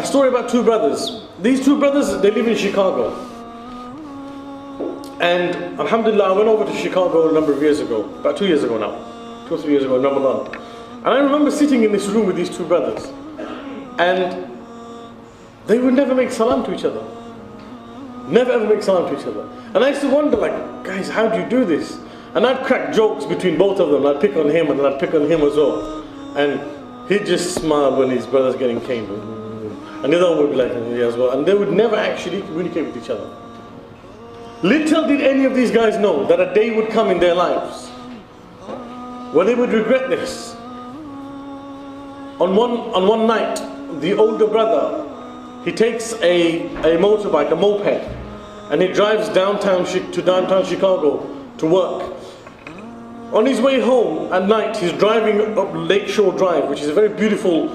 A story about two brothers. These two brothers, they live in Chicago. And alhamdulillah, I went over to Chicago a number of years ago, about 2 years ago now, 2 or 3 years ago in Ramadan. And I remember sitting in this room with these two brothers. And they would never make salam to each other. Never ever make salam to each other. And I used to wonder, like, guys, how do you do this? And I'd crack jokes between both of them. I'd pick on him and then I'd pick on him as well. And he'd just smile when his brother's getting caned. And the other one would be like, yeah, as well. And they would never actually communicate with each other. Little did any of these guys know that a day would come in their lives where they would regret this. On one night, the older brother, he takes a motorbike, a moped, and he drives downtown Chicago to work. On his way home at night, he's driving up Lakeshore Drive, which is a very beautiful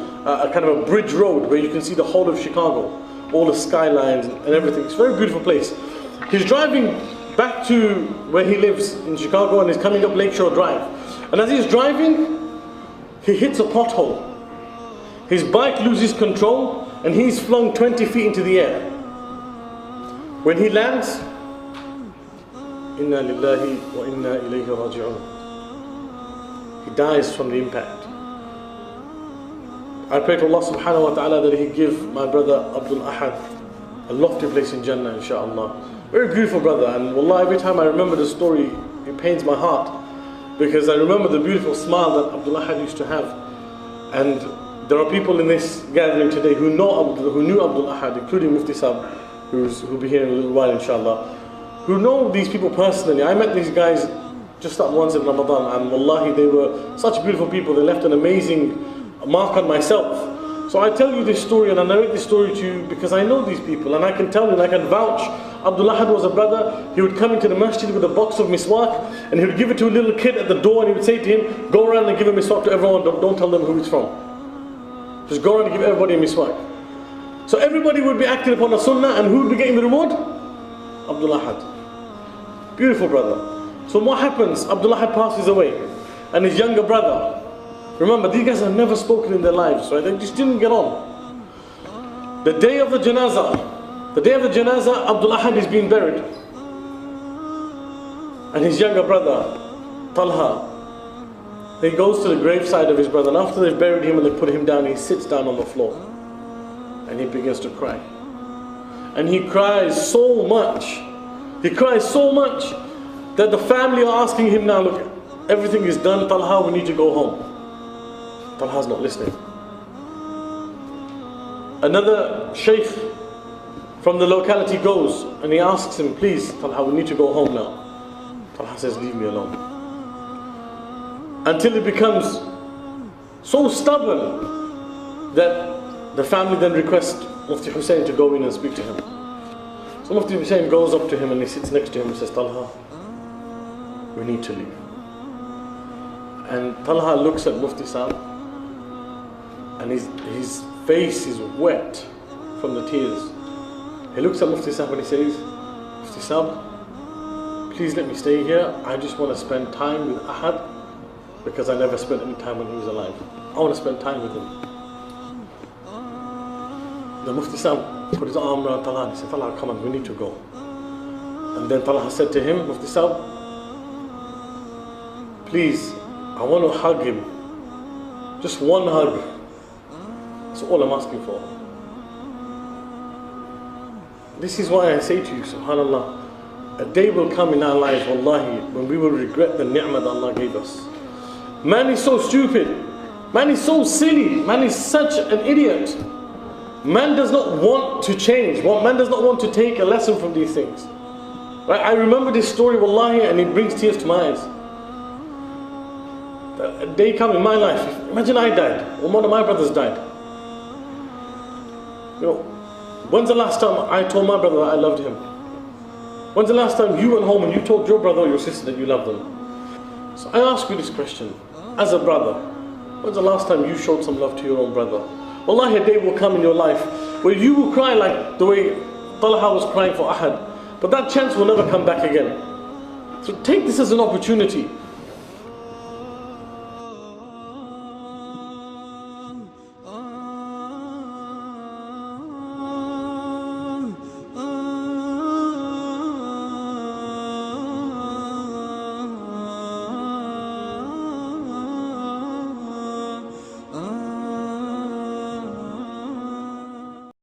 kind of a bridge road where you can see the whole of Chicago, all the skylines and everything. It's a very beautiful place. He's driving back to where he lives in Chicago and he's coming up Lakeshore Drive. And as he's driving, he hits a pothole. His bike loses control and he's flung 20 feet into the air. When he lands, Inna lillahi wa inna ilayhi raji'un. He dies from the impact. I pray to Allah subhanahu wa ta'ala that He give my brother Abdul Ahad a lofty place in Jannah, inshaAllah. Very beautiful brother, and wallah, every time I remember the story, it pains my heart. Because I remember the beautiful smile that Abdul Ahad used to have. And there are people in this gathering today who knew Abdul Ahad, including Mufti Sahib, who'll be here in a little while, inshaAllah, who know these people personally. I met these guys just that once in Ramadan, and wallahi, they were such beautiful people. They left an amazing mark on myself. So I tell you this story, and I narrate this story to you because I know these people, and I can tell you, and I can vouch. Abdul Ahad was a brother. He would come into the masjid with a box of miswak, and he would give it to a little kid at the door, and he would say to him, go around and give a miswak to everyone, don't tell them who it's from. Just go around and give everybody a miswak. So everybody would be acting upon the sunnah, and who would be getting the reward? Abdul Ahad. Beautiful brother. So what happens? Abdul Ahad passes away, and his younger brother, remember, these guys have never spoken in their lives, right? They just didn't get on. The day of the janazah, Abdul Ahad is being buried. And his younger brother, Talha, he goes to the graveside of his brother, and after they've buried him and they put him down, he sits down on the floor. And he begins to cry. And he cries so much. He cries so much that the family are asking him now, look, everything is done, Talha, we need to go home. Talha's not listening. Another sheikh from the locality goes and he asks him, please, Talha, we need to go home now. Talha says, leave me alone. Until he becomes so stubborn that the family then requests Mufti Hussain to go in and speak to him. So Mufti Hussain goes up to him and he sits next to him and says, Talha, we need to leave. And Talha looks at Mufti Sahib, and his face is wet from the tears. He looks at Mufti Sahib and he says, Mufti Sahib, please let me stay here. I just want to spend time with Ahad because I never spent any time when he was alive. I want to spend time with him. The Mufti Sahib put his arm around Talha and he said, Talha, come on, we need to go. And then Talha said to him, Mufti Sahib, please, I want to hug him. Just one hug. That's all I'm asking for. This is why I say to you, subhanAllah, a day will come in our lives, wallahi, when we will regret the ni'mah that Allah gave us. Man is so stupid. Man is so silly. Man is such an idiot. Man does not want to change. Man does not want to take a lesson from these things. Right? I remember this story, wallahi, and it brings tears to my eyes. A day come in my life, imagine I died, or one of my brothers died. You know, when's the last time I told my brother that I loved him? When's the last time you went home and you told your brother or your sister that you loved them? So I ask you this question, as a brother, when's the last time you showed some love to your own brother? Wallahi, a day will come in your life where you will cry like the way Talha was crying for Ahad, but that chance will never come back again. So take this as an opportunity.